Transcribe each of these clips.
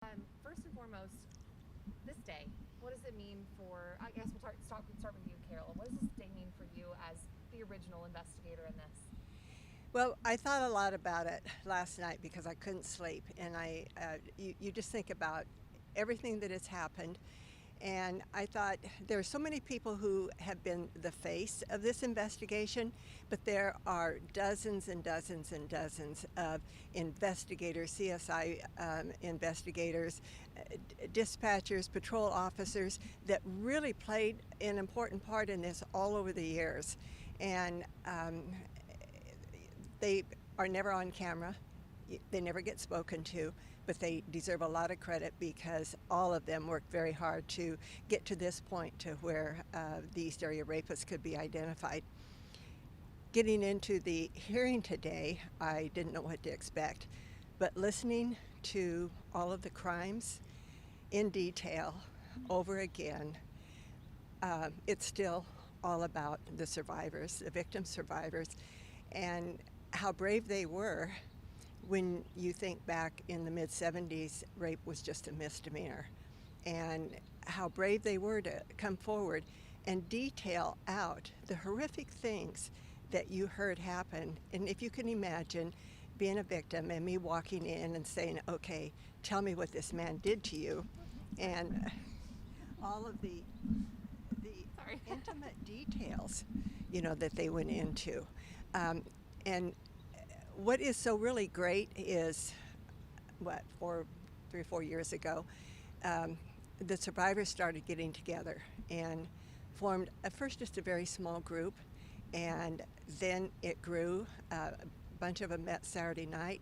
First and foremost, this day, what does it mean for, I guess we'll start with you, Carol. What does this day mean for you as the original investigator in this? Well, I thought a lot about it last night because I couldn't sleep, and you just think about everything that has happened, and I thought there are so many people who have been the face of this investigation, but there are dozens and dozens and dozens of investigators, CSI investigators, dispatchers, patrol officers that really played an important part in this all over the years, and they are never on camera. They never get spoken to, but they deserve a lot of credit because all of them worked very hard to get to this point to where the East Area Rapist could be identified. Getting into the hearing today, I didn't know what to expect, but listening to all of the crimes in detail over again, it's still all about the survivors, the victim survivors, and how brave they were. When you think back in the mid-70s, rape was just a misdemeanor, and how brave they were to come forward and detail out the horrific things that you heard happen. And if you can imagine being a victim and me walking in and saying, okay, tell me what this man did to you, and all of the intimate details, that they went into. And what is so really great is, 3 or 4 years ago, the survivors started getting together and formed at first just a very small group, and then it grew. A bunch of them met Saturday night,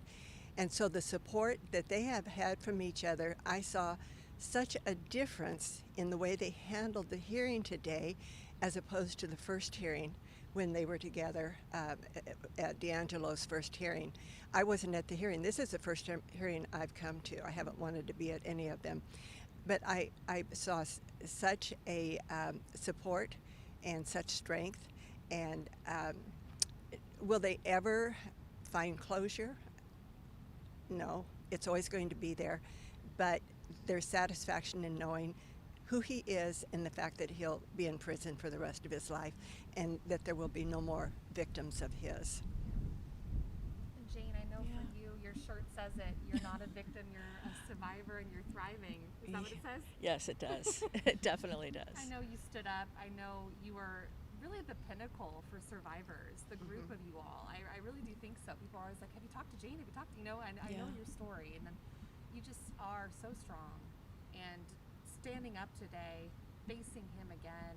and so the support that they have had from each other, I saw such a difference in the way they handled the hearing today as opposed to the first hearing when they were together at DeAngelo's first hearing. I wasn't at the hearing. This is the first hearing I've come to. I haven't wanted to be at any of them. But I saw such a support and such strength. And will they ever find closure? No, it's always going to be there. But there's satisfaction in knowing who he is and the fact that he'll be in prison for the rest of his life and that there will be no more victims of his. Jane, I know for you, your shirt says it. You're not a victim, you're a survivor, and you're thriving. Is that what it says? Yes, it does. It definitely does. I know you stood up. I know you were really the pinnacle for survivors, the group of you all. I really do think so. People are always like, have you talked to Jane? Have you talked to, I know your story. And then you just are so strong. And standing up today, facing him again,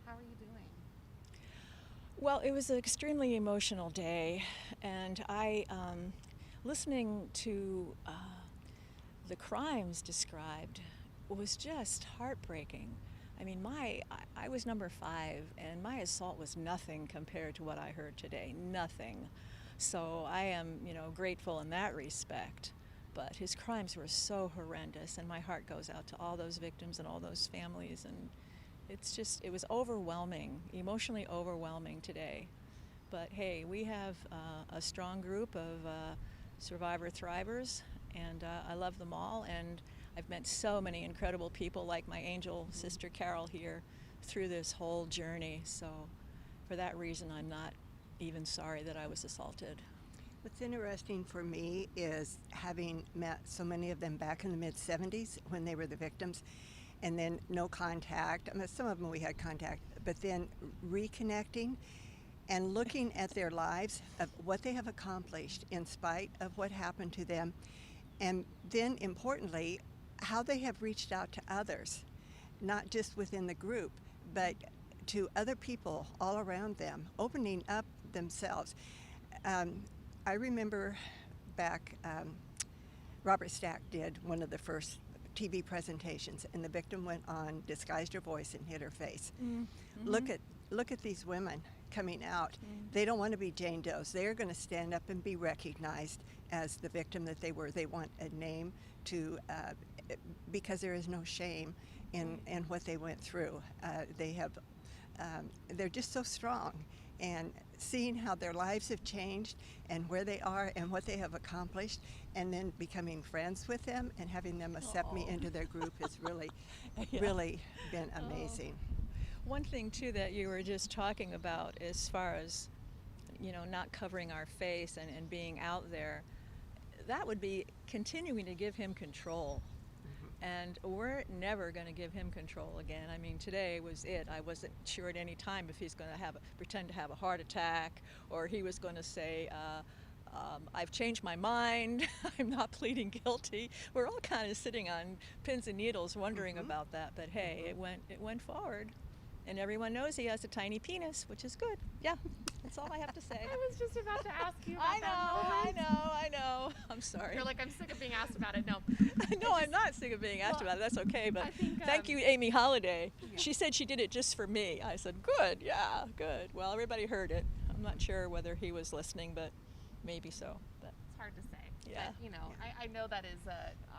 how are you doing? Well, it was an extremely emotional day, and listening to the crimes described was just heartbreaking. I mean, I was number 5, and my assault was nothing compared to what I heard today, nothing. So I am, grateful in that respect. But his crimes were so horrendous, and my heart goes out to all those victims and all those families, and it was overwhelming, emotionally overwhelming today. But hey, we have a strong group of survivor thrivers, and I love them all, and I've met so many incredible people like my angel sister Carol here through this whole journey. So for that reason, I'm not even sorry that I was assaulted. What's interesting for me is having met so many of them back in the mid-70s when they were the victims, and then no contact. I mean, some of them we had contact, but then reconnecting and looking at their lives, of what they have accomplished in spite of what happened to them, and then importantly, how they have reached out to others, not just within the group, but to other people all around them, opening up themselves. I remember back, Robert Stack did one of the first TV presentations, and the victim went on, disguised her voice, and hid her face. Mm-hmm. Look at these women coming out. Mm-hmm. They don't want to be Jane Does. They're going to stand up and be recognized as the victim that they were. They want a name to, because there is no shame in what they went through. They're just so strong. and seeing how their lives have changed and where they are and what they have accomplished, and then becoming friends with them and having them accept me into their group has really, Yeah. really been amazing. One thing too that you were just talking about, as far as, you know, not covering our face and being out there, that would be continuing to give him control. And we're never going to give him control again. I mean, today was it. I wasn't sure at any time if he's going to pretend to have a heart attack, or he was going to say, I've changed my mind, I'm not pleading guilty. We're all kind of sitting on pins and needles wondering about that. But hey, it went forward. And everyone knows he has a tiny penis, which is good. Yeah, that's all I have to say. I was just about to ask you about that moment. I know. I'm sorry. You're like, I'm sick of being asked about it. No. No, I'm not sick of being asked about it. That's okay. But I think, thank you, Amy Holiday. Yeah. She said she did it just for me. I said, good, yeah, good. Well, everybody heard it. I'm not sure whether he was listening, but maybe so. But It's hard to say. Yeah. But, you know, I know that is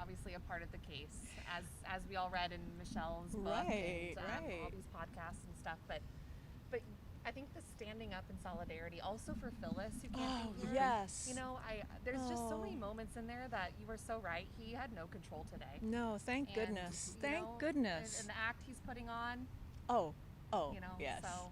obviously a part of the case, as we all read in Michelle's book Right, and right. all these podcasts and stuff. But I think the standing up in solidarity, also for Phyllis, who can't be here. yes. You know, there's just so many moments in there that you were so right. He had no control today. No, thank And, goodness. you Thank know, goodness. And the act he's putting on, Oh, you know, yes. so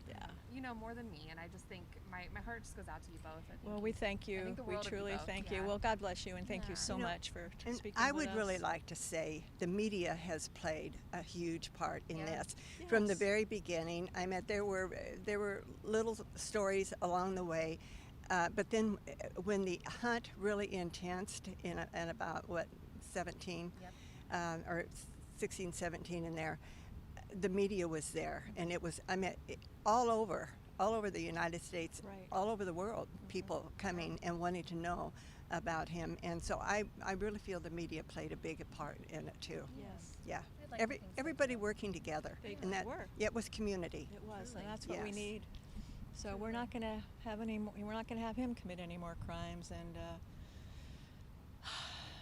Yeah. you know more than me, and I just think my heart just goes out to you both. I think Well, we thank you. think the We world of you truly both, thank yeah. you. Well, God bless you, and thank you Yeah. so You know, much for And speaking I with would really us. like to say the media has played a huge part in Yeah. this. From the Yes. very beginning, I mean, there were little stories along the way, but then when the hunt really intensed in about, 17, Yep. or 16, 17 in there, the media was there, and it was, I mean, all over the United States, Right. all over the world, people coming and wanting to know about him. And so I really feel the media played a big part in it too. Yes. Yeah. I'd like to think so, Everybody too. working together. They and did that, work. yeah, it was community. It was, Truly. and that's what we Yes. need. So we're Truly. not going to have any. We're not going to have him commit any more crimes, and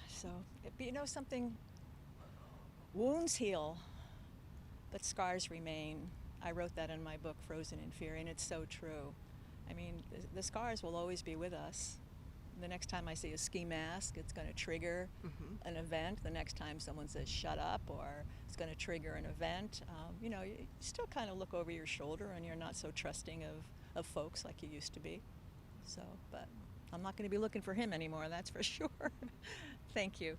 so you know something. Wounds heal, but scars remain. I wrote that in my book, Frozen in Fear, and it's so true. I mean, the scars will always be with us. The next time I see a ski mask, it's going to trigger an event. The next time someone says shut up, or it's going to trigger an event. You know, you still kind of look over your shoulder, and you're not so trusting of folks like you used to be. So, but I'm not going to be looking for him anymore, that's for sure. Thank you.